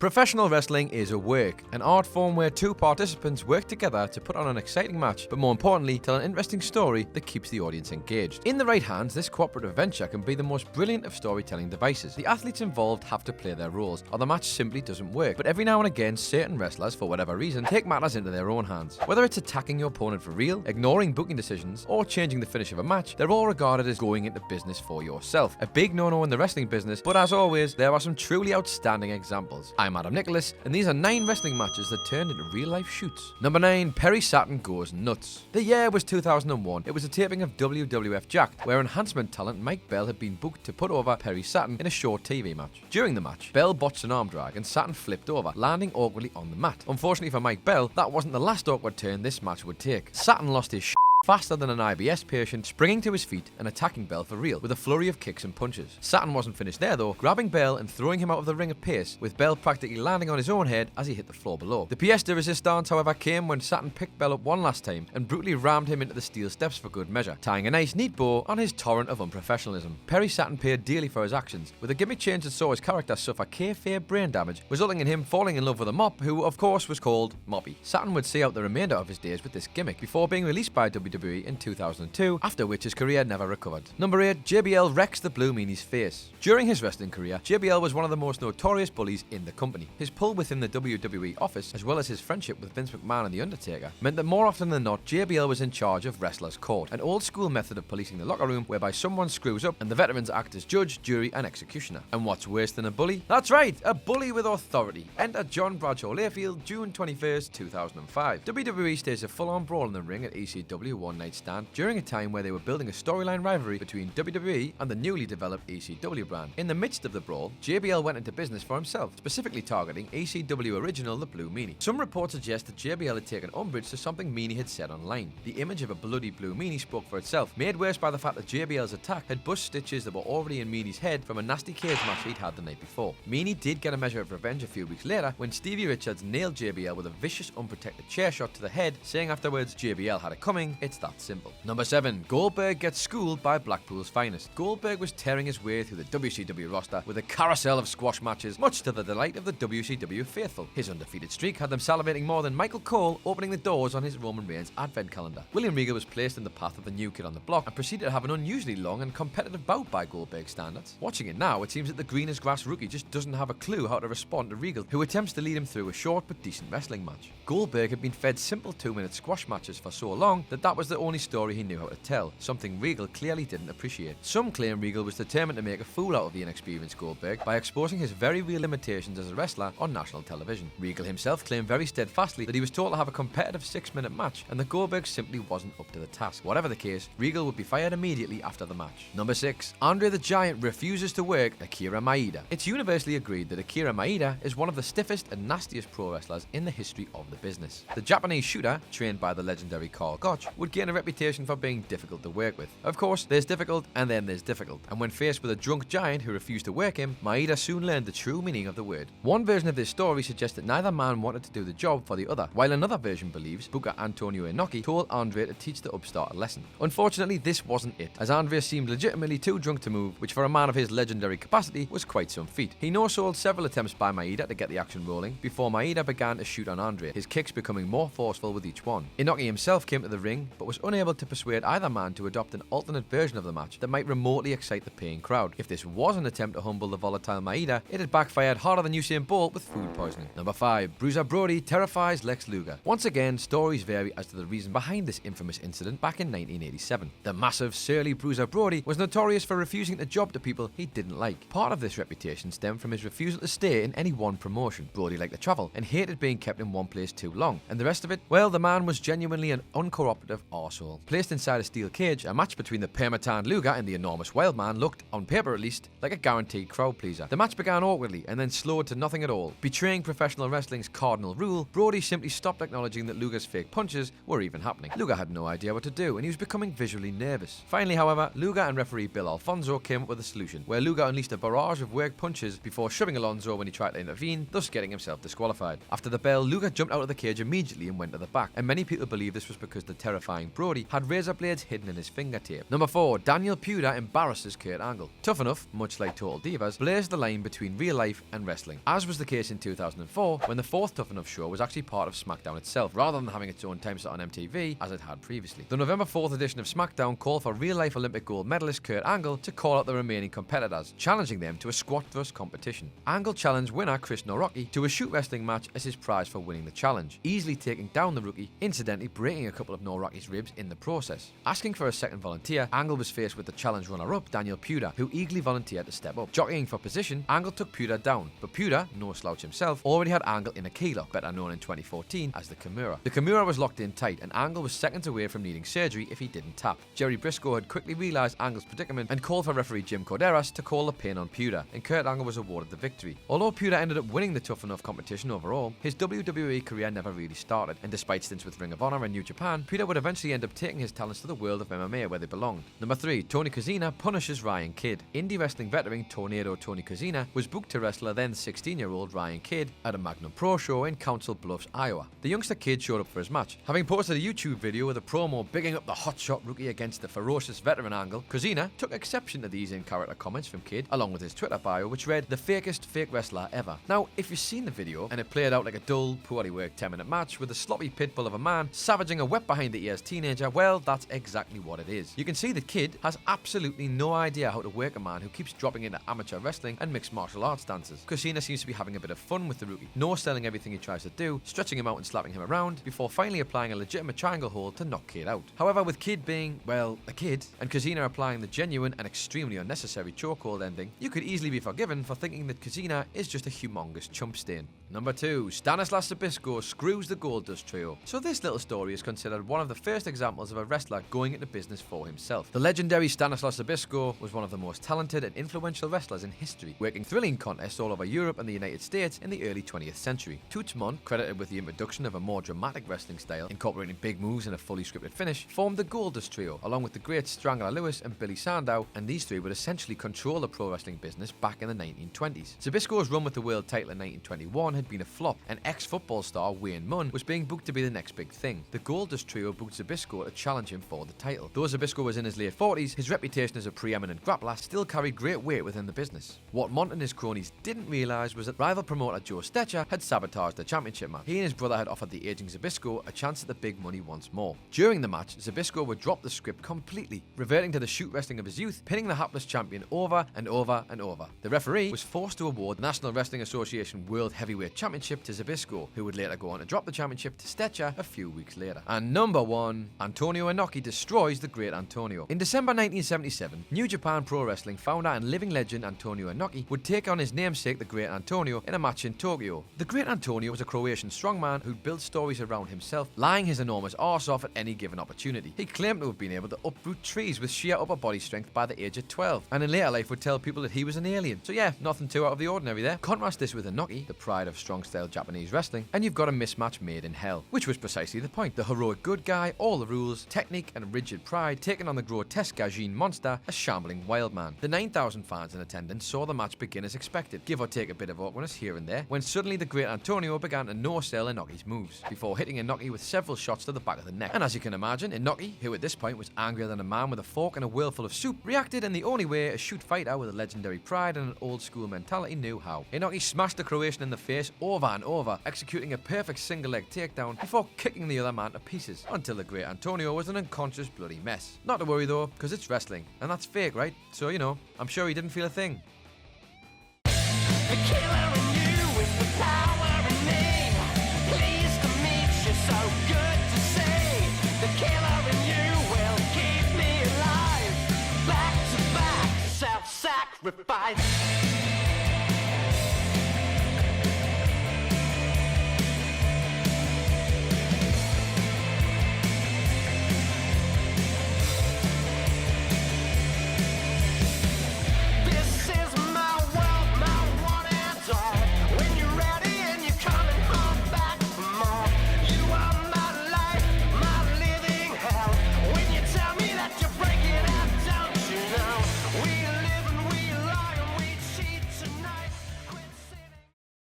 Professional wrestling is a work, an art form where two participants work together to put on an exciting match, but more importantly, tell an interesting story that keeps the audience engaged. In the right hands, this cooperative venture can be the most brilliant of storytelling devices. The athletes involved have to play their roles, or the match simply doesn't work. But every now and again, certain wrestlers, for whatever reason, take matters into their own hands. Whether it's attacking your opponent for real, ignoring booking decisions, or changing the finish of a match, they're all regarded as going into business for yourself. A big no-no in the wrestling business, but as always, there are some truly outstanding examples. I'm Adam Nicholas, and these are 9 wrestling matches that turned into real-life shoots. Number 9, Perry Saturn goes nuts. The year was 2001. It was a taping of WWF Jacked, where enhancement talent Mike Bell had been booked to put over Perry Saturn in a short TV match. During the match, Bell botched an arm drag and Saturn flipped over, landing awkwardly on the mat. Unfortunately for Mike Bell, that wasn't the last awkward turn this match would take. Saturn lost his faster than an IBS patient, springing to his feet and attacking Bell for real with a flurry of kicks and punches. Saturn wasn't finished there though, grabbing Bell and throwing him out of the ring at pace, with Bell practically landing on his own head as he hit the floor below. The pièce de résistance, however, came when Saturn picked Bell up one last time and brutally rammed him into the steel steps for good measure, tying a nice neat bow on his torrent of unprofessionalism. Perry Saturn paid dearly for his actions, with a gimmick change that saw his character suffer kayfabe brain damage, resulting in him falling in love with a mop who, of course, was called Moppy. Saturn would see out the remainder of his days with this gimmick before being released by WWE in 2002, after which his career never recovered. Number 8, JBL wrecks the Blue Meanie's face. During his wrestling career, JBL was one of the most notorious bullies in the company. His pull within the WWE office, as well as his friendship with Vince McMahon and The Undertaker, meant that more often than not, JBL was in charge of Wrestler's Court, an old school method of policing the locker room whereby someone screws up and the veterans act as judge, jury, and executioner. And what's worse than a bully? That's right, a bully with authority. Enter John Bradshaw Layfield, June 21st, 2005. WWE staged a full-on brawl in the ring at ECW One Night Stand during a time where they were building a storyline rivalry between WWE and the newly developed ECW brand. In the midst of the brawl, JBL went into business for himself, specifically targeting ECW original The Blue Meanie. Some reports suggest that JBL had taken umbrage to something Meanie had said online. The image of a bloody Blue Meanie spoke for itself, made worse by the fact that JBL's attack had bust stitches that were already in Meanie's head from a nasty cage match he'd had the night before. Meanie did get a measure of revenge a few weeks later when Stevie Richards nailed JBL with a vicious unprotected chair shot to the head, saying afterwards, JBL had it coming, it's that simple. Number 7, Goldberg gets schooled by Blackpool's finest. Goldberg was tearing his way through the WCW roster with a carousel of squash matches, much to the delight of the WCW faithful. His undefeated streak had them salivating more than Michael Cole opening the doors on his Roman Reigns advent calendar. William Regal was placed in the path of the new kid on the block and proceeded to have an unusually long and competitive bout by Goldberg standards. Watching it now, it seems that the green as grass rookie just doesn't have a clue how to respond to Regal, who attempts to lead him through a short but decent wrestling match. Goldberg had been fed simple 2-minute squash matches for so long that was the only story he knew how to tell, something Regal clearly didn't appreciate. Some claim Regal was determined to make a fool out of the inexperienced Goldberg by exposing his very real limitations as a wrestler on national television. Regal himself claimed very steadfastly that he was told to have a competitive 6-minute match and that Goldberg simply wasn't up to the task. Whatever the case, Regal would be fired immediately after the match. Number 6, Andre the Giant refuses to work Akira Maeda. It's universally agreed that Akira Maeda is one of the stiffest and nastiest pro wrestlers in the history of the business. The Japanese shooter, trained by the legendary Karl Gotch, would gain a reputation for being difficult to work with. Of course, there's difficult and then there's difficult, and when faced with a drunk giant who refused to work him, Maeda soon learned the true meaning of the word. One version of this story suggests that neither man wanted to do the job for the other, while another version believes Booker Antonio Inoki told Andre to teach the upstart a lesson. Unfortunately, this wasn't it, as Andre seemed legitimately too drunk to move, which for a man of his legendary capacity was quite some feat. He no-sold several attempts by Maeda to get the action rolling before Maeda began to shoot on Andre, his kicks becoming more forceful with each one. Inoki himself came to the ring, but was unable to persuade either man to adopt an alternate version of the match that might remotely excite the paying crowd. If this was an attempt to humble the volatile Maeda, it had backfired harder than Usain Bolt with food poisoning. Number 5, Bruiser Brody terrifies Lex Luger. Once again, stories vary as to the reason behind this infamous incident back in 1987. The massive, surly Bruiser Brody was notorious for refusing the job to people he didn't like. Part of this reputation stemmed from his refusal to stay in any one promotion. Brody liked to travel and hated being kept in one place too long. And the rest of it? Well, the man was genuinely an uncooperative arsehole. Placed inside a steel cage, a match between the perma-tanned Luger and the enormous Wildman looked, on paper at least, like a guaranteed crowd pleaser. The match began awkwardly and then slowed to nothing at all. Betraying professional wrestling's cardinal rule, Brody simply stopped acknowledging that Luger's fake punches were even happening. Luger had no idea what to do and he was becoming visually nervous. Finally, however, Luger and referee Bill Alfonso came up with a solution, where Luger unleashed a barrage of work punches before shoving Alonso when he tried to intervene, thus getting himself disqualified. After the bell, Luger jumped out of the cage immediately and went to the back, and many people believe this was because the terrifying terrifying Brody had razor blades hidden in his finger tape. Number 4. Daniel PUDER embarrasses Kurt Angle. Tough Enough, much like Total Divas, blurs the line between real life and wrestling, as was the case in 2004 when the fourth Tough Enough show was actually part of SmackDown itself, rather than having its own time slot on MTV as it had previously. The November 4th edition of SmackDown called for real-life Olympic gold medalist Kurt Angle to call out the remaining competitors, challenging them to a squat thrust competition. Angle challenged winner Chris Norocki to a shoot wrestling match as his prize for winning the challenge, easily taking down the rookie, incidentally breaking a couple of Norocki's ribs in the process. Asking for a second volunteer, Angle was faced with the challenge runner-up Daniel PUDER, who eagerly volunteered to step up. Jockeying for position, Angle took PUDER down, but PUDER, no slouch himself, already had Angle in a key lock, better known in 2014 as the Kimura. The Kimura was locked in tight, and Angle was seconds away from needing surgery if he didn't tap. Jerry Briscoe had quickly realised Angle's predicament and called for referee Jim Corderas to call the pin on PUDER, and Kurt Angle was awarded the victory. Although PUDER ended up winning the Tough Enough competition overall, his WWE career never really started, and despite stints with Ring of Honor and New Japan, PUDER would eventually end up taking his talents to the world of MMA where they belonged. Number 3. Tony Kozina punishes Ryan Kidd. Indie wrestling veteran Tornado Tony Kozina was booked to wrestle a then 16-year-old Ryan Kidd at a Magnum Pro show in Council Bluffs, Iowa. The youngster Kidd showed up for his match. Having posted a YouTube video with a promo bigging up the hotshot rookie against the ferocious veteran Angle, Kozina took exception to these in-character comments from Kidd, along with his Twitter bio, which read, "The fakest fake wrestler ever." Now, if you've seen the video, and it played out like a dull, poorly worked 10-minute match with a sloppy pitbull of a man savaging a wet behind the ears teenager, well, that's exactly what it is. You can see that Kidd has absolutely no idea how to work a man who keeps dropping into amateur wrestling and mixed martial arts dances. Kozina seems to be having a bit of fun with the rookie, no-selling everything he tries to do, stretching him out and slapping him around, before finally applying a legitimate triangle hold to knock Kidd out. However, with Kidd being, well, a kid, and Kozina applying the genuine and extremely unnecessary chokehold ending, you could easily be forgiven for thinking that Kozina is just a humongous chump stain. Number 2. Stanislaus ZBYSZKO screws the Goldust trio. So this little story is considered one of the first examples of a wrestler going into business for himself. The legendary Stanislaus ZBYSZKO was one of the most talented and influential wrestlers in history, working thrilling contests all over Europe and the United States in the early 20th century. Toots Mondt, credited with the introduction of a more dramatic wrestling style, incorporating big moves and a fully scripted finish, formed the Goldust trio, along with the great Strangler Lewis and Billy Sandow, and these three would essentially control the pro wrestling business back in the 1920s. ZBYSZKO's run with the world title in 1921 had been a flop, and ex-football star Wayne Munn was being booked to be the next big thing. The Goldust trio booked ZBYSZKO to challenge him for the title. Though ZBYSZKO was in his late 40s, his reputation as a preeminent grappler still carried great weight within the business. What Mondt and his cronies didn't realise was that rival promoter Joe Stecher had sabotaged the championship match. He and his brother had offered the aging ZBYSZKO a chance at the big money once more. During the match, ZBYSZKO would drop the script completely, reverting to the shoot wrestling of his youth, pinning the hapless champion over and over and over. The referee was forced to award the National Wrestling Association World Heavyweight Championship to ZBYSZKO, who would later go on to drop the championship to Stecher a few weeks later. And number 1, Antonio Inoki destroys the Great Antonio. In December 1977, New Japan Pro Wrestling founder and living legend Antonio Inoki would take on his namesake, the Great Antonio, in a match in Tokyo. The Great Antonio was a Croatian strongman who'd built stories around himself, lying his enormous arse off at any given opportunity. He claimed to have been able to uproot trees with sheer upper body strength by the age of 12, and in later life would tell people that he was an alien. So yeah, nothing too out of the ordinary there. Contrast this with Inoki, the pride of strong-style Japanese wrestling, and you've got a mismatch made in hell, which was precisely the point. The heroic good guy, all the rules, technique and rigid pride, taking on the grotesque Gaijin monster, a shambling wild man. The 9,000 fans in attendance saw the match begin as expected, give or take a bit of awkwardness here and there, when suddenly the Great Antonio began to no-sell Inoki's moves, before hitting Inoki with several shots to the back of the neck. And as you can imagine, Inoki, who at this point was angrier than a man with a fork and a wheel full of soup, reacted in the only way a shoot fighter with a legendary pride and an old-school mentality knew how. Inoki smashed the Croatian in the face over and over, executing a perfect single-leg takedown before kicking the other man to pieces, until the Great Antonio was an unconscious bloody mess. Not to worry though, because it's wrestling, and that's fake, right? So, you know, I'm sure he didn't feel a thing. The killer in you is the power in me. Pleased to meet you, so good to see. The killer in you will keep me alive. Back to back, self-sacrifice.